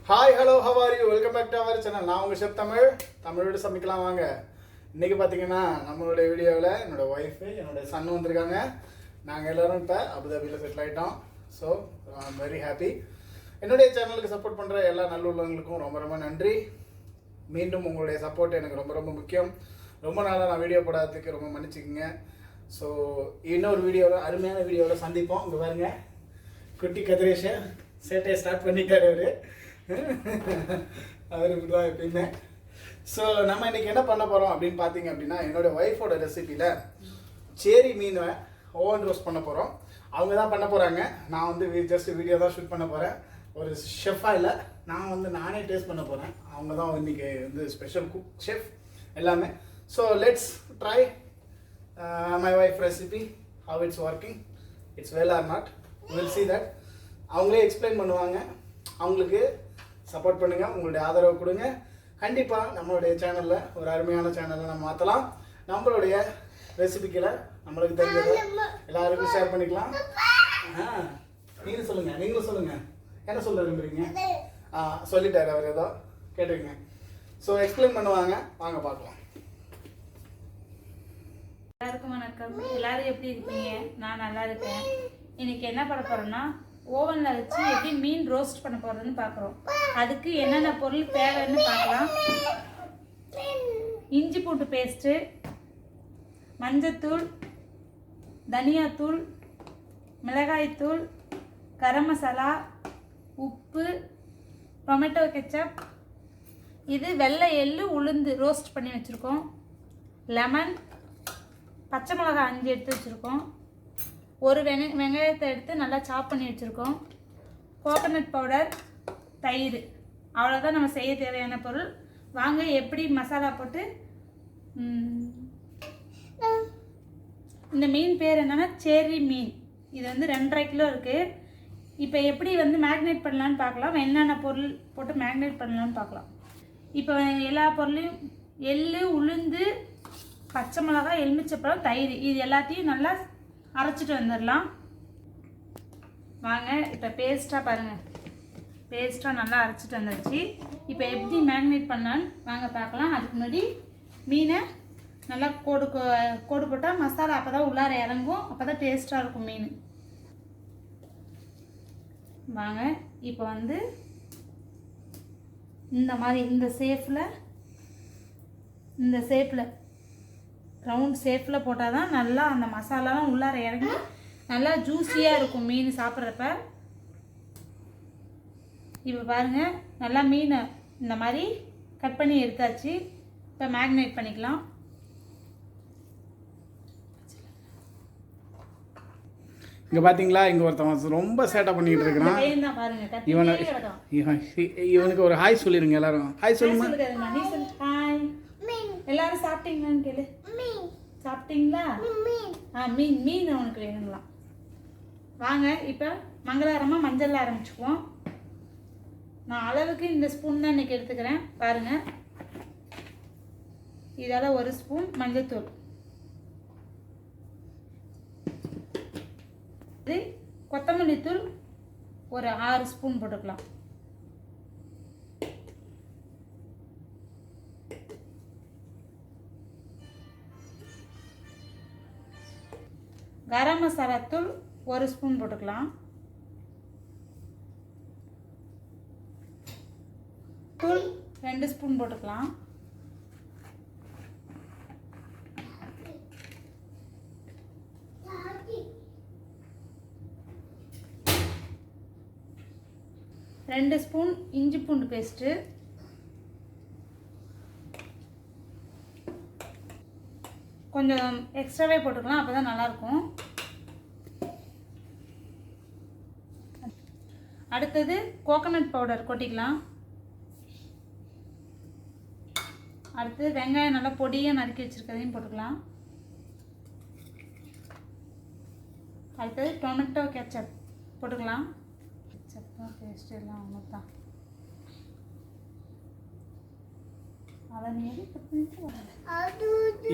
Hi hello how are you welcome back to our channel. நான் உங்கள் chef தமிழோடு சமைக்கலாம் வாங்க. இன்றைக்கி பார்த்தீங்கன்னா நம்மளுடைய வீடியோவில் என்னோடய ஒய்ஃபு என்னோடய சன் வந்திருக்காங்க. நாங்கள் எல்லோரும் இப்போ அபுதாபியில் செட்டில் ஆகிட்டோம். So I'm very happy. என்னுடைய சேனலுக்கு சப்போர்ட் பண்ணுற எல்லா நல்லுள்ளவங்களுக்கும் ரொம்ப ரொம்ப நன்றி. மீண்டும் உங்களுடைய சப்போர்ட் எனக்கு ரொம்ப ரொம்ப முக்கியம். ரொம்ப நாளாக நான் வீடியோ போடாததுக்கு ரொம்ப மன்னிச்சுக்குங்க. ஸோ இன்னொரு வீடியோவில் அருமையான வீடியோவில் சந்திப்போம். இங்கே பாருங்க, குட்டி கதிரேஷை சேட்டையை ஸ்டார்ட் பண்ணிட்டார் அவர் இப்படி தான் எப்பயுமே. ஸோ நம்ம இன்றைக்கி என்ன பண்ண போகிறோம் அப்படின்னு பார்த்தீங்க அப்படின்னா, என்னோடய ஒய்ஃபோட ரெசிப்பியில் சேரி மீனை ஓவன் ரோஸ்ட் பண்ண போகிறோம். அவங்க தான் பண்ண போகிறாங்க. நான் வந்து ஜஸ்ட் வீடியோ தான் ஷூட் பண்ண போகிறேன். ஒரு ஷெஃபாக இல்லை, நான் வந்து நானே டேஸ்ட் பண்ண போகிறேன். அவங்க தான் இன்றைக்கி வந்து ஸ்பெஷல் குக் ஷெஃப் எல்லாமே. So let's try my wife recipe, how it's working, it's well or not, will see that. அவங்களே எக்ஸ்பிளைன் பண்ணுவாங்க. அவங்களுக்கு சப்போர்ட் பண்ணுங்கள், உங்களுடைய ஆதரவு கொடுங்க. கண்டிப்பாக நம்மளுடைய சேனலில் ஒரு அருமையான சேனலை நம்ம மாற்றலாம். நம்மளுடைய ரெசிபிக்களை நம்மளுக்கு தெரிஞ்சதை எல்லாருக்கும் ஷேர் பண்ணிக்கலாம். நீங்கள் சொல்லுங்கள், நீங்களும் சொல்லுங்கள், என்ன சொல்ல விரும்புகிறீங்க? சொல்லிட்டாரு அவர், ஏதோ கேட்டுருங்க. ஸோ எக்ஸ்பிளைன் பண்ணுவாங்க, வாங்க பார்க்கலாம். எல்லாருக்கும் வணக்கம். எல்லாரும் எப்படி இருக்கீங்க? நான் நல்லா இருக்கேன். இன்னைக்கு என்ன பண்ண போறோம்னா, ஓவனில் வச்சு எப்படி மீன் ரோஸ்ட் பண்ண போகிறதுன்னு பார்க்குறோம். அதுக்கு என்னென்ன பொருள் தேவைன்னு பார்க்கலாம். இஞ்சி பூண்டு பேஸ்ட்டு, மஞ்சத்தூள், தனியாத்தூள், மிளகாய்த்தூள், கரம் மசாலா, உப்பு, டொமேட்டோ கெச்சப், இது வெள்ளை எள்ளு உளுந்து ரோஸ்ட் பண்ணி வச்சுருக்கோம், லெமன், பச்சை மிளகாய் 5 எடுத்து வச்சுருக்கோம், ஒரு வெங்காயத்தை எடுத்து நல்லா சாப் பண்ணி வச்சுருக்கோம், கோகோனட் பவுடர், தயிர். அவ்வளோதான் நம்ம செய்ய தேவையான பொருள். வாங்க எப்படி மசாலா போட்டு. இந்த மீன் பேர் என்னென்னா சேரி மீன். இது வந்து 2.5 கிலோ இருக்குது. இப்போ எப்படி வந்து மேக்னேட் பண்ணலான்னு பார்க்கலாம். என்னென்ன பொருள் போட்டு மேக்னேட் பண்ணலான்னு பார்க்கலாம். இப்போ எல்லா பொருளையும் எள்ளு, உளுந்து, பச்சை மிளகாய், எலுமிச்சப்பழம், தயிர், இது எல்லாத்தையும் நல்லா அரைச்சிட்டு வந்துடலாம். வாங்க இப்போ பேஸ்ட்டாக பாருங்கள், பேஸ்ட்டாக நல்லா அரைச்சிட்டு வந்துடுச்சு. இப்போ எப்படி மேக்னேட் பண்ணலான்னு வாங்க பார்க்கலாம். அதுக்கு முன்னாடி மீனை நல்லா கோடு போட்டால் மசாலா அப்போ தான் உள்ளார இறங்கும், அப்போ தான் டேஸ்ட்டாக இருக்கும் மீன். வாங்க இப்போ வந்து இந்த மாதிரி இந்த ஷேப்பில் ரவுண்ட் ஷேப்பில் போட்டால் தான் நல்லா அந்த மசாலாலாம் உள்ளார இறங்கி நல்லா ஜூஸியாக இருக்கும் மீன் சாப்பிட்றப்ப. இப்போ பாருங்கள், நல்லா மீனை இந்த மாதிரி கட் பண்ணி எடுத்தாச்சு. இப்போ மேக்னேட் பண்ணிக்கலாம். இங்கே பார்த்தீங்களா, இங்கே ஒருத்தவன் ரொம்ப சேட்டை பண்ணிக்கிட்டு இருக்கிறான். இவனுக்கு ஒரு ஹாய் சொல்லிடுங்க எல்லாரும். ஹாய் சொல்லுமா. ஹாய் எல்லாரும் சாப்பிட்டீங்களான்னு கேளு. சாப்பிட்டீங்களா? மீன் மீன் அவனுக்கு வேணுங்களாம். வாங்க இப்போ மங்களகரமாக மஞ்சள் ஆரம்பிச்சுக்குவோம். நான் அளவுக்கு இந்த ஸ்பூன் தான் இன்றைக்கி எடுத்துக்கிறேன். பாருங்கள், இதால் 1 ஸ்பூன் மஞ்சள்தூள், இது கொத்தமல்லி தூள் ஒரு 6 ஸ்பூன் போட்டுக்கலாம். கரம் மசாலா தூள் 1 ஸ்பூன் போட்டுக்கலாம். தூள் 2 ஸ்பூன் போட்டுக்கலாம். ரெண்டு ஸ்பூன் இஞ்சி பூண்டு பேஸ்ட்டு, கொஞ்சம் எக்ஸ்ட்ராவே போட்டுக்கலாம், அப்போ தான் நல்லாயிருக்கும். அடுத்தது கோகோனட் பவுடர் கொட்டிக்கலாம். அடுத்து வெங்காயம் நல்லா பொடியாக நறுக்கி வச்சுருக்கதையும் போட்டுக்கலாம். அடுத்தது டொமேட்டோ கெச்சப் போட்டுக்கலாம். கெச்சப்பும் பேஸ்ட் எல்லாம் ஒன்று தான்.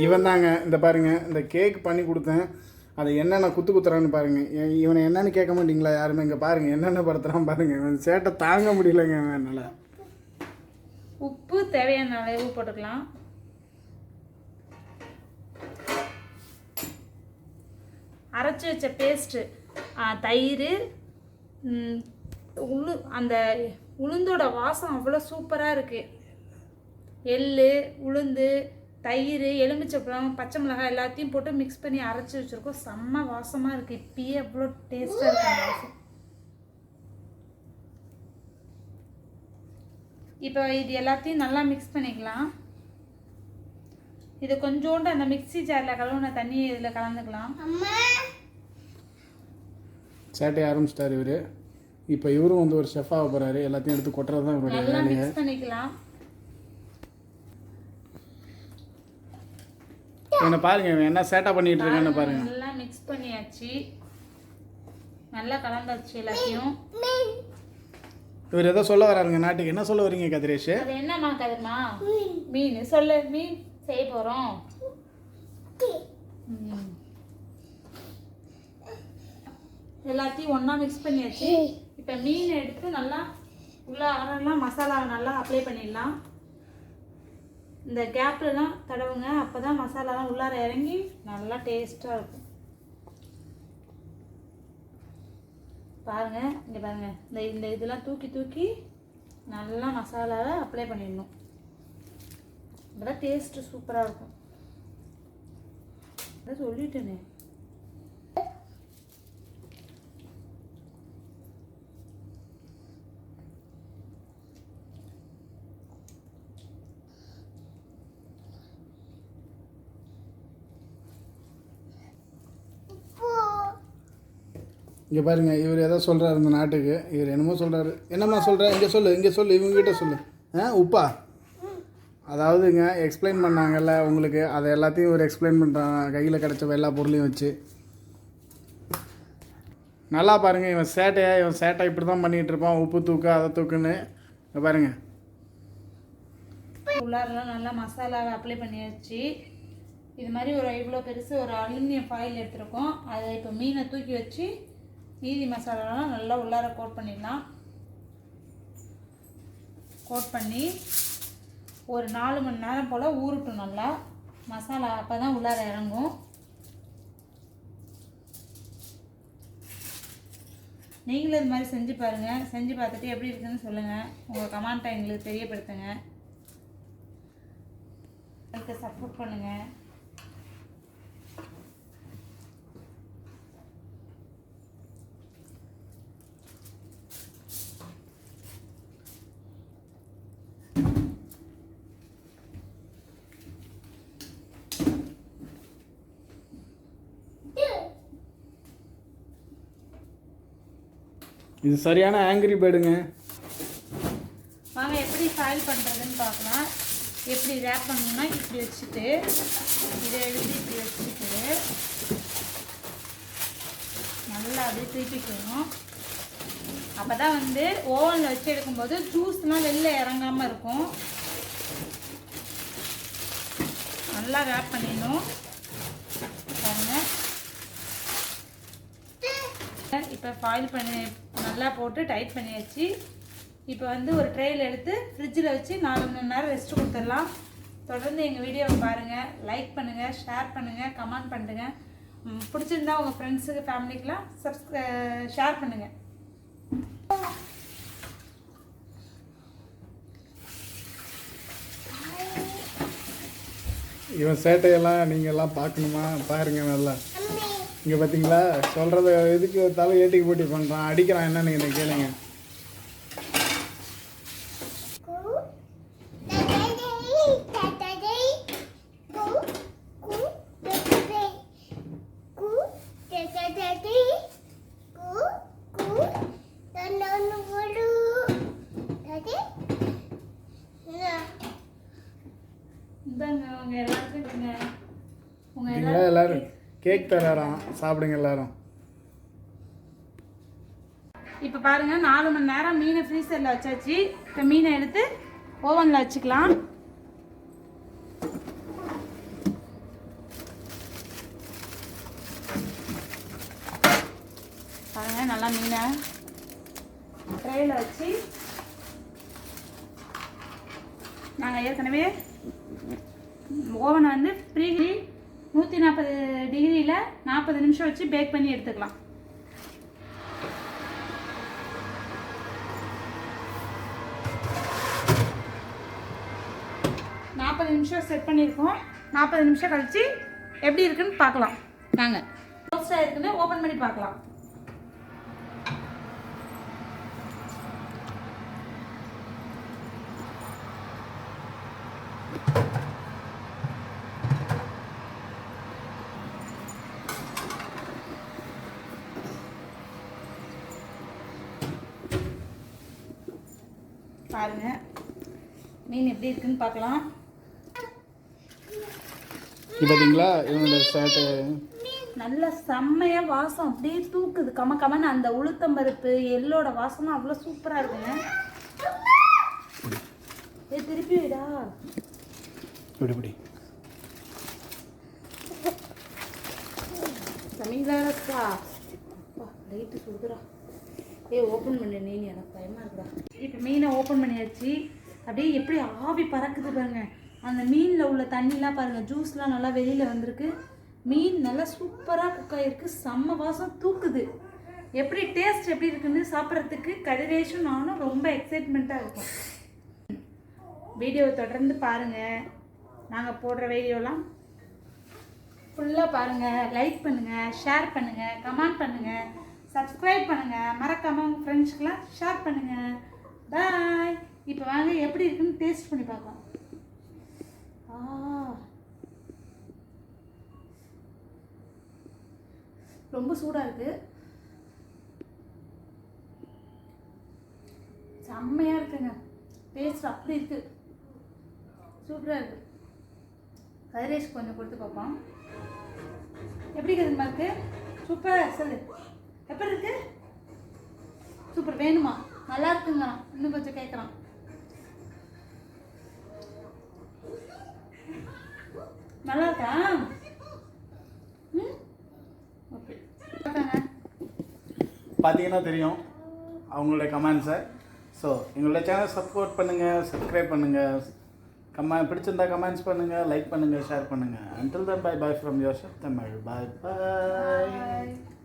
இவன் தாங்க இந்த பாருங்க, இந்த கேக் பண்ணி கொடுத்தேன். அது என்னென்ன குத்துறான்னு பாருங்கள். இவனை என்னன்னு கேட்க மாட்டீங்களா யாருமே? இங்கே பாருங்கள் என்னென்ன படுத்துறான் பாருங்கள். இவன் சேட்டை தாங்க முடியலைங்க என்னால். உப்பு தேவையான அளவு போட்டுக்கலாம். அரைச்சி வச்ச பேஸ்ட்டு, தயிர், அந்த உளுந்தோட வாசம் அவ்வளோ சூப்பராக இருக்குது. எள், உளுந்து, தயிர், எலுமிச்சப்பழம், பச்சை மிளகாய் எல்லாத்தையும் போட்டு மிக்ஸ் பண்ணி அரைச்சி வச்சுருக்கோம். செம்ம வாசமாக இருக்குது. இப்பயே அவ்வளோ டேஸ்ட்டாக இருக்குது அந்த வாசம். இப்போ இது எல்லாத்தையும் நல்லா மிக்ஸ் பண்ணிக்கலாம். இது கொஞ்சோண்டு அந்த மிக்ஸி ஜாரில் கழுவுன தண்ணியை இதில் கலந்துக்கலாம். சேட்டை ஆரம்பிச்சிட்டாரு இவர். இப்போ இவரும் வந்து ஒரு ஷெஃபாக போகிறாரு. எல்லாத்தையும் எடுத்து கொட்டுறது தான் இவருடைய நல்லா வேலையை. மிக்ஸ் பண்ணிக்கலாம். இவனை பாருங்க இவன் என்ன சேட்டை பண்ணிட்டு இருக்கான்னு பாருங்க. நல்லா மிக்ஸ் பண்ணியாச்சு. நல்லா கலந்தாச்சு எல்லாத்தையும். இவர் ஏதோ சொல்ல வராருங்க நாட்டுக்கு. என்ன சொல்ல வரீங்க கதிரேஷ்? அது என்னம்மா கதிரமா? மீன் சொல்லு. மீன் செய்ய போகிறோம். எல்லாத்தையும் ஒன்றா மிக்ஸ் பண்ணியாச்சு. இப்போ மீன் எடுத்து நல்லா உள்ள அரெல்லாம் மசாலாவை நல்லா அப்ளை பண்ணிடலாம். இந்த கேப்லலாம் தடவுங்க. அப்போ தான் மசாலாலாம் உள்ளார இறங்கி நல்லா டேஸ்ட்டாக இருக்கும். பாருங்கள், இங்கே பாருங்கள். இந்த இதெல்லாம் தூக்கி நல்லா மசாலாவை அப்ளை பண்ணிடணும். அப்போதான் டேஸ்ட்டு சூப்பராக இருக்கும். அதான் சொல்லிட்டேனே. இங்கே பாருங்க இவர் ஏதோ சொல்கிறாரு இந்த நாட்டுக்கு. இவர் என்னமோ சொல்கிறாரு. என்னம்மா சொல்கிற? இங்கே சொல்லு இவங்ககிட்ட சொல்லு. உப்பா? அதாவதுங்க எக்ஸ்பிளைன் பண்ணாங்கல்ல உங்களுக்கு, அதை எல்லாத்தையும் இவர் எக்ஸ்பிளைன் பண்ணுறான் கையில் கிடச்ச எல்லா பொருளையும் வச்சு. நல்லா பாருங்கள் இவன் சேட்டை இப்படி தான் பண்ணிகிட்டு இருப்பான். உப்பு தூக்கு அதை தூக்குன்னு. இங்கே பாருங்கள் உள்ளாரெல்லாம் நல்லா மசாலாவை அப்ளை பண்ணியாச்சு. இது மாதிரி இவ்வளோ பெருசு ஒரு அலுமினியம் ஃபாயில் எடுத்துருக்கோம். அதை இப்போ மீனை தூக்கி வச்சு மீதி மசாலாலாம் நல்லா உள்ளார கோட் பண்ணிடலாம். கோட் பண்ணி ஒரு 4 மணி நேரம் போல் ஊறட்டும் நல்லா மசாலா. அப்போ தான் உள்ளார இறங்கும். நீங்களும் இது மாதிரி செஞ்சு பாருங்கள். செஞ்சு பார்த்துட்டு எப்படி இருக்குன்னு சொல்லுங்கள். உங்கள் கமெண்ட்டை எங்களுக்கு தெரியப்படுத்துங்க. அதுக்கு சப்போர்ட் பண்ணுங்கள். இது சரியான ஆங்கிரி பேர்டுங்க. வாங்க எப்படி ஃபாயில் பண்ணுறதுன்னு பார்க்கலாம். எப்படி ரேப் பண்ணணும்னா இப்படி வச்சுட்டு இதை எடுத்து இப்படி வச்சுட்டு நல்லா அப்படியே திருப்பிக்கணும். அப்போ தான் வந்து ஓவனில் வச்சு எடுக்கும்போது ஜூஸ்லாம் வெளில இறங்காமல் இருக்கும். நல்லா ரேப் பண்ணிடணும். பாருங்கள் இப்போ ஃபாயில் பண்ணி நல்லா போட்டு டைட் பண்ணியாச்சு. இப்போ வந்து ஒரு ட்ரேயில் எடுத்து ஃப்ரிட்ஜில் வச்சு 4 மணி நேரம் ரெஸ்ட் கொடுத்துடலாம். தொடர்ந்து எங்கள் வீடியோவை பாருங்கள். லைக் பண்ணுங்கள், ஷேர் பண்ணுங்கள், கமெண்ட் பண்ணுங்கள். பிடிச்சிருந்தா உங்கள் ஃப்ரெண்ட்ஸுக்கு ஃபேமிலிக்கெலாம் ஷேர் பண்ணுங்கள். இவன் சேட்டையெல்லாம் நீங்கள்லாம் பார்க்கணுமா? பாருங்கள் நல்லா. இங்கே பார்த்தீங்களா சொல்கிறத எதுக்கு தலை ஏட்டிக்கு போட்டி பண்ணுறான். அடிக்கிறான் என்னன்னு நீங்கள் கேளுங்க. எல்லாரும் கேக் தராராம், சாப்பிடுங்க எல்லாரும். இப்போ பாருங்க 4 மணி நேரம் மீனை ஃப்ரீசரில் வச்சாச்சு. இப்போ மீனை எடுத்து ஓவனில் வச்சுக்கலாம். பாருங்கள் நல்லா மீனை ட்ரையில் வச்சு நாங்கள் ஏற்கனவே ஓவனை வந்து ப்ரீஹீட் 140 டிகிரியில் 40 நிமிஷம் வச்சு பேக் பண்ணி எடுத்துக்கலாம். நிமிஷம் செட் பண்ணியிருக்கோம். 40 நிமிஷம் கழிச்சு எப்படி இருக்குன்னு பார்க்கலாம். நாங்கள் ரோஸ்டாக இருக்குன்னு ஓப்பன் பண்ணி பார்க்கலாம். பாருங்க மீன் எப்படி இருக்குன்னு பார்க்கலாம். பார்த்தீங்களா இவனோட ஷர்ட்டு நல்ல செம்மையா வாசம் அப்படியே தூக்குது. கமன்னு அந்த உளுத்தம்பருப்பு எள்ளோட வாசம் அவ்வளோ சூப்பராக இருக்குங்க. திருப்பி விடா இப்படி தமிழாக்கா லைட்டு சுடுதுடா. ஓப்பன் பண்ணு நீ, எனக்கு பயமா இருக்குடா. இப்போ மீனை ஓப்பன் பண்ணியாச்சு. அப்படியே எப்படி ஆவி பறக்குது பாருங்க. அந்த மீனில் உள்ள தண்ணிலாம் பாருங்கள், ஜூஸ்லாம் நல்லா வெளியில் வந்திருக்கு. மீன் நல்லா சூப்பராக குக் ஆகிருக்கு. செம்ம வாசம் தூக்குது. எப்படி டேஸ்ட் எப்படி இருக்குன்னு சாப்பிட்றதுக்கு கதிரேஷும் நானும் ரொம்ப எக்ஸைட்மெண்ட்டாக இருக்கும். வீடியோவை தொடர்ந்து பாருங்கள். நாங்கள் போடுற வீடியோலாம் ஃபுல்லாக பாருங்கள். லைக் பண்ணுங்கள், ஷேர் பண்ணுங்கள், கமெண்ட் பண்ணுங்கள், சப்ஸ்கிரைப் பண்ணுங்கள். மறக்காமல் உங்கள் ஃப்ரெண்ட்ஸ்க்கெலாம் ஷேர் பண்ணுங்கள். பாய். இப்போ வாங்க எப்படி இருக்குன்னு டேஸ்ட் பண்ணி பார்க்கலாம். ரொம்ப சூடாக இருக்குது. செம்மையாக இருக்குங்க. டேஸ்ட் அப்படி இருக்குது, சூப்பராக இருக்குது. கதிரேஷ் கொஞ்சம் கொடுத்து பார்ப்போம். எப்படி இருக்குதுமா இருக்கு? சூப்பராக சொல்லு. எப்படி இருக்கு? சூப்பர். வேணுமா? நல்லா இருக்குங்க. இன்னும் கொஞ்சம் கேட்குறான். நல்லா இருக்கா? ஓகே. பார்த்தீங்கன்னா தெரியும் அவங்களோட கமெண்ட்ஸை. ஸோ எங்களோட சேனல் சப்போர்ட் பண்ணுங்கள், சப்ஸ்கிரைப் பண்ணுங்கள், பிடிச்சிருந்தா கமெண்ட்ஸ் பண்ணுங்கள், லைக் பண்ணுங்கள், ஷேர் பண்ணுங்கள். Until then, bye bye from your chef Tamil. Bye bye.